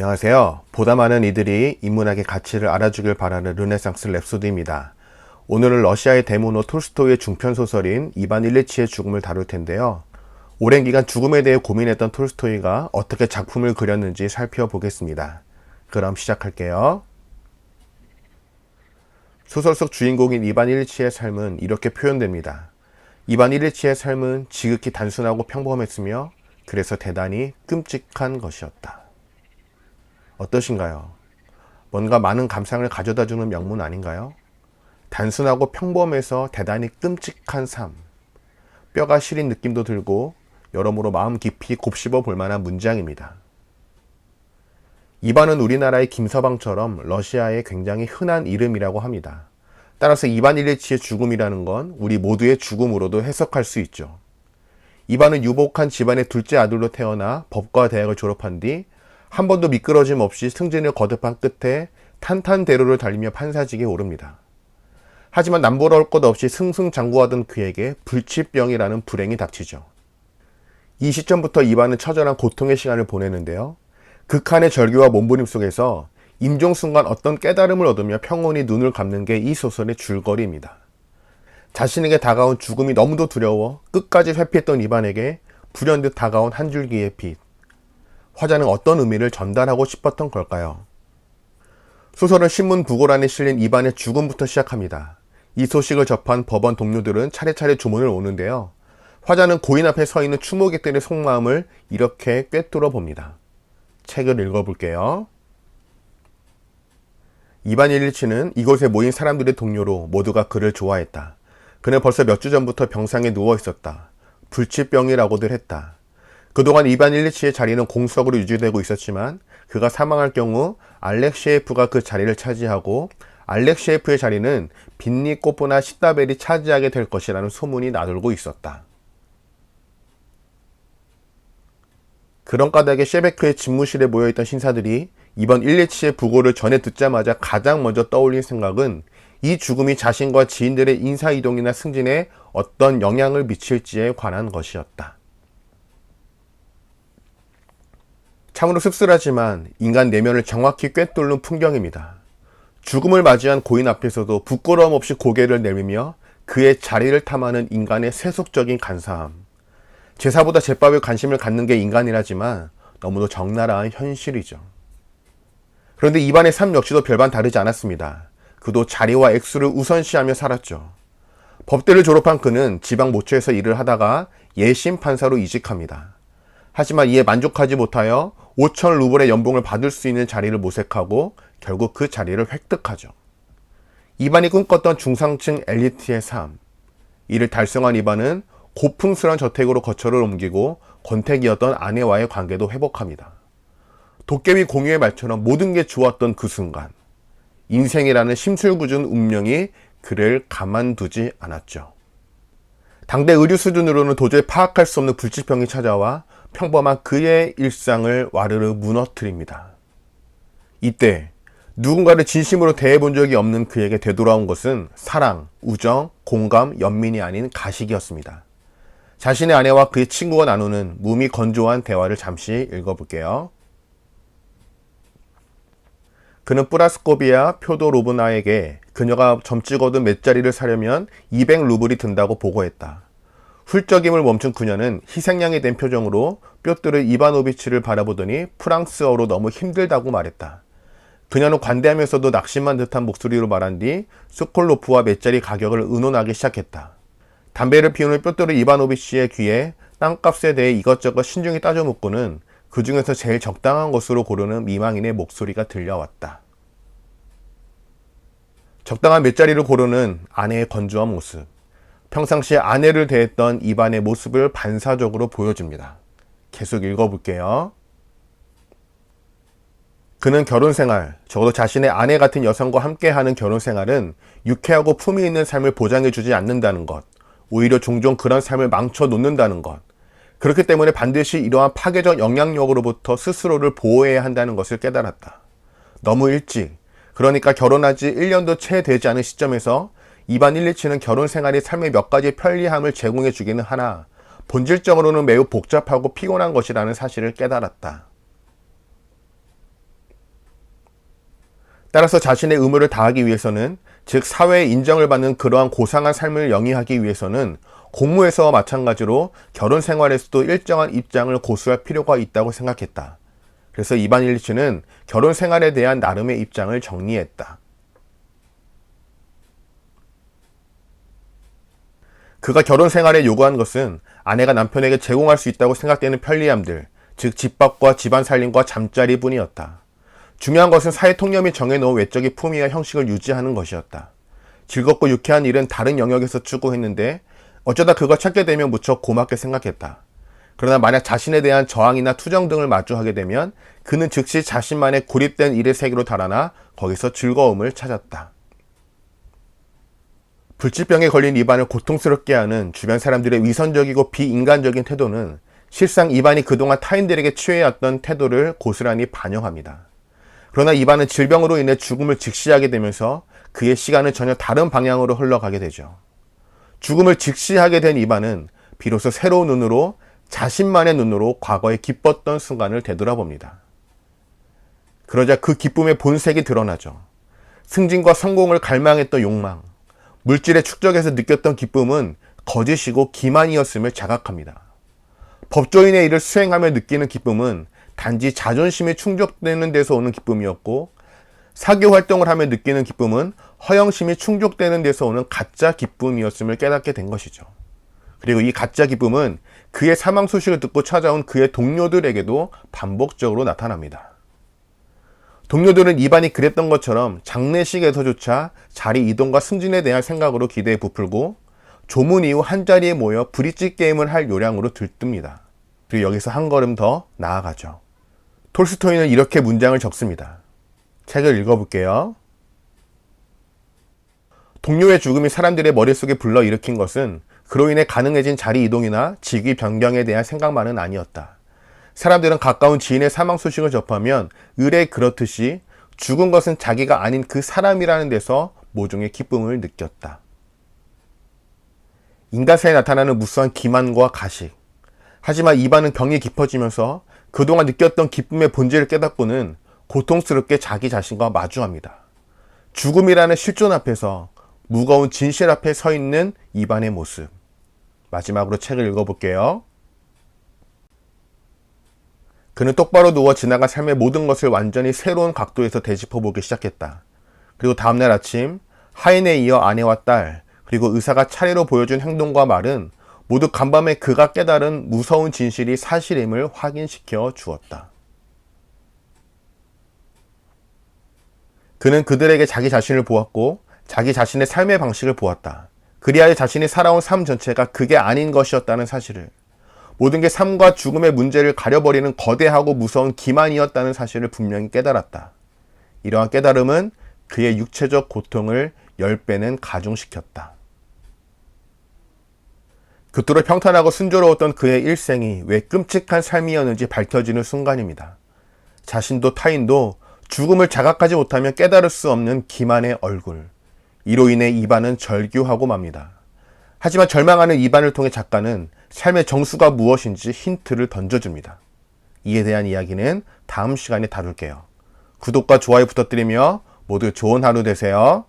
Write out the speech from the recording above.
안녕하세요. 보다 많은 이들이 인문학의 가치를 알아주길 바라는 르네상스 랩소디입니다. 오늘은 러시아의 대문호 톨스토이의 중편소설인 이반 일리치의 죽음을 다룰 텐데요. 오랜 기간 죽음에 대해 고민했던 톨스토이가 어떻게 작품을 그렸는지 살펴보겠습니다. 그럼 시작할게요. 소설 속 주인공인 이반 일리치의 삶은 이렇게 표현됩니다. 이반 일리치의 삶은 지극히 단순하고 평범했으며 그래서 대단히 끔찍한 것이었다. 어떠신가요? 뭔가 많은 감상을 가져다주는 명문 아닌가요? 단순하고 평범해서 대단히 끔찍한 삶. 뼈가 시린 느낌도 들고 여러모로 마음 깊이 곱씹어 볼 만한 문장입니다. 이반은 우리나라의 김서방처럼 러시아의 굉장히 흔한 이름이라고 합니다. 따라서 이반 일리치의 죽음이라는 건 우리 모두의 죽음으로도 해석할 수 있죠. 이반은 유복한 집안의 둘째 아들로 태어나 법과 대학을 졸업한 뒤 한 번도 미끄러짐 없이 승진을 거듭한 끝에 탄탄대로를 달리며 판사직에 오릅니다. 하지만 남부러울 것 없이 승승장구하던 그에게 불치병이라는 불행이 닥치죠. 이 시점부터 이반은 처절한 고통의 시간을 보내는데요. 극한의 절규와 몸부림 속에서 임종순간 어떤 깨달음을 얻으며 평온히 눈을 감는 게 이 소설의 줄거리입니다. 자신에게 다가온 죽음이 너무도 두려워 끝까지 회피했던 이반에게 불현듯 다가온 한 줄기의 빛. 화자는 어떤 의미를 전달하고 싶었던 걸까요? 소설은 신문 부고란에 실린 이반의 죽음부터 시작합니다. 이 소식을 접한 법원 동료들은 차례차례 조문을 오는데요. 화자는 고인 앞에 서 있는 추모객들의 속마음을 이렇게 꿰뚫어 봅니다. 책을 읽어볼게요. 이반 일리치는 이곳에 모인 사람들의 동료로 모두가 그를 좋아했다. 그는 벌써 몇 주 전부터 병상에 누워 있었다. 불치병이라고들 했다. 그동안 이반 일리치의 자리는 공석으로 유지되고 있었지만 그가 사망할 경우 알렉시에프가 그 자리를 차지하고 알렉시에프의 자리는 빈니코프나 시다벨이 차지하게 될 것이라는 소문이 나돌고 있었다. 그런 까닭에 셰베크의 집무실에 모여있던 신사들이 이번 일리치의 부고를 전해 듣자마자 가장 먼저 떠올린 생각은 이 죽음이 자신과 지인들의 인사이동이나 승진에 어떤 영향을 미칠지에 관한 것이었다. 참으로 씁쓸하지만 인간 내면을 정확히 꿰뚫는 풍경입니다. 죽음을 맞이한 고인 앞에서도 부끄러움 없이 고개를 내밀며 그의 자리를 탐하는 인간의 세속적인 간사함. 제사보다 제밥에 관심을 갖는 게 인간이라지만 너무도 적나라한 현실이죠. 그런데 이반의 삶 역시도 별반 다르지 않았습니다. 그도 자리와 액수를 우선시하며 살았죠. 법대를 졸업한 그는 지방 모처에서 일을 하다가 예심 판사로 이직합니다. 하지만 이에 만족하지 못하여 5천 루블의 연봉을 받을 수 있는 자리를 모색하고 결국 그 자리를 획득하죠. 이반이 꿈꿨던 중상층 엘리트의 삶. 이를 달성한 이반은 고풍스러운 저택으로 거처를 옮기고 권태기였던 아내와의 관계도 회복합니다. 도깨비 공유의 말처럼 모든 게 좋았던 그 순간, 인생이라는 심술궂은 운명이 그를 가만두지 않았죠. 당대 의료 수준으로는 도저히 파악할 수 없는 불치병이 찾아와 평범한 그의 일상을 와르르 무너뜨립니다. 이때 누군가를 진심으로 대해본 적이 없는 그에게 되돌아온 것은 사랑, 우정, 공감, 연민이 아닌 가식이었습니다. 자신의 아내와 그의 친구가 나누는 몸이 건조한 대화를 잠시 읽어볼게요. 그는 뿌라스코비아 표도로브나에게 그녀가 점찍 얻은 맷자리를 사려면 200루블이 든다고 보고했다. 훌쩍임을 멈춘 그녀는 희생양이 된 표정으로 뾰뜨르 이바노비치를 바라보더니 프랑스어로 너무 힘들다고 말했다. 그녀는 관대하면서도 낙심한 듯한 목소리로 말한 뒤 소콜로프와 맷자리 가격을 의논하기 시작했다. 담배를 피우는 뾰뜨르 이바노비치의 귀에 땅값에 대해 이것저것 신중히 따져 묻고는 그 중에서 제일 적당한 것으로 고르는 미망인의 목소리가 들려왔다. 적당한 맷자리를 고르는 아내의 건조한 모습. 평상시에 아내를 대했던 이반의 모습을 반사적으로 보여줍니다. 계속 읽어볼게요. 그는 결혼생활, 적어도 자신의 아내 같은 여성과 함께하는 결혼생활은 유쾌하고 품위 있는 삶을 보장해주지 않는다는 것, 오히려 종종 그런 삶을 망쳐놓는다는 것, 그렇기 때문에 반드시 이러한 파괴적 영향력으로부터 스스로를 보호해야 한다는 것을 깨달았다. 너무 일찍, 그러니까 결혼한 지 1년도 채 되지 않은 시점에서 이반 일리치는 결혼 생활이 삶의 몇 가지 편리함을 제공해 주기는 하나 본질적으로는 매우 복잡하고 피곤한 것이라는 사실을 깨달았다. 따라서 자신의 의무를 다하기 위해서는, 즉 사회의 인정을 받는 그러한 고상한 삶을 영위하기 위해서는 공무에서와 마찬가지로 결혼 생활에서도 일정한 입장을 고수할 필요가 있다고 생각했다. 그래서 이반 일리치는 결혼 생활에 대한 나름의 입장을 정리했다. 그가 결혼 생활에 요구한 것은 아내가 남편에게 제공할 수 있다고 생각되는 편리함들, 즉 집밥과 집안 살림과 잠자리뿐이었다. 중요한 것은 사회 통념이 정해놓은 외적인 품위와 형식을 유지하는 것이었다. 즐겁고 유쾌한 일은 다른 영역에서 추구했는데 어쩌다 그걸 찾게 되면 무척 고맙게 생각했다. 그러나 만약 자신에 대한 저항이나 투정 등을 마주하게 되면 그는 즉시 자신만의 고립된 일의 세계로 달아나 거기서 즐거움을 찾았다. 불치병에 걸린 이반을 고통스럽게 하는 주변 사람들의 위선적이고 비인간적인 태도는 실상 이반이 그동안 타인들에게 취해왔던 태도를 고스란히 반영합니다. 그러나 이반은 질병으로 인해 죽음을 직시하게 되면서 그의 시간은 전혀 다른 방향으로 흘러가게 되죠. 죽음을 직시하게 된 이반은 비로소 새로운 눈으로, 자신만의 눈으로 과거에 기뻤던 순간을 되돌아봅니다. 그러자 그 기쁨의 본색이 드러나죠. 승진과 성공을 갈망했던 욕망, 물질의 축적에서 느꼈던 기쁨은 거짓이고 기만이었음을 자각합니다. 법조인의 일을 수행하며 느끼는 기쁨은 단지 자존심이 충족되는 데서 오는 기쁨이었고, 사교 활동을 하며 느끼는 기쁨은 허영심이 충족되는 데서 오는 가짜 기쁨이었음을 깨닫게 된 것이죠. 그리고 이 가짜 기쁨은 그의 사망 소식을 듣고 찾아온 그의 동료들에게도 반복적으로 나타납니다. 동료들은 이반이 그랬던 것처럼 장례식에서조차 자리 이동과 승진에 대한 생각으로 기대에 부풀고 조문 이후 한자리에 모여 브릿지 게임을 할 요량으로 들뜹니다. 그리고 여기서 한 걸음 더 나아가죠. 톨스토이는 이렇게 문장을 적습니다. 책을 읽어볼게요. 동료의 죽음이 사람들의 머릿속에 불러일으킨 것은 그로 인해 가능해진 자리 이동이나 직위 변경에 대한 생각만은 아니었다. 사람들은 가까운 지인의 사망 소식을 접하면 의례 그렇듯이 죽은 것은 자기가 아닌 그 사람이라는 데서 모종의 기쁨을 느꼈다. 인간사에 나타나는 무수한 기만과 가식. 하지만 이반은 병이 깊어지면서 그동안 느꼈던 기쁨의 본질을 깨닫고는 고통스럽게 자기 자신과 마주합니다. 죽음이라는 실존 앞에서 무거운 진실 앞에 서 있는 이반의 모습. 마지막으로 책을 읽어볼게요. 그는 똑바로 누워 지나간 삶의 모든 것을 완전히 새로운 각도에서 되짚어보기 시작했다. 그리고 다음날 아침 하인에 이어 아내와 딸, 그리고 의사가 차례로 보여준 행동과 말은 모두 간밤에 그가 깨달은 무서운 진실이 사실임을 확인시켜 주었다. 그는 그들에게 자기 자신을 보았고 자기 자신의 삶의 방식을 보았다. 그리하여 자신이 살아온 삶 전체가 그게 아닌 것이었다는 사실을, 모든 게 삶과 죽음의 문제를 가려버리는 거대하고 무서운 기만이었다는 사실을 분명히 깨달았다. 이러한 깨달음은 그의 육체적 고통을 10배는 가중시켰다. 그토록 평탄하고 순조로웠던 그의 일생이 왜 끔찍한 삶이었는지 밝혀지는 순간입니다. 자신도 타인도 죽음을 자각하지 못하면 깨달을 수 없는 기만의 얼굴. 이로 인해 이반은 절규하고 맙니다. 하지만 절망하는 이반을 통해 작가는 삶의 정수가 무엇인지 힌트를 던져줍니다. 이에 대한 이야기는 다음 시간에 다룰게요. 구독과 좋아요 부탁드리며 모두 좋은 하루 되세요.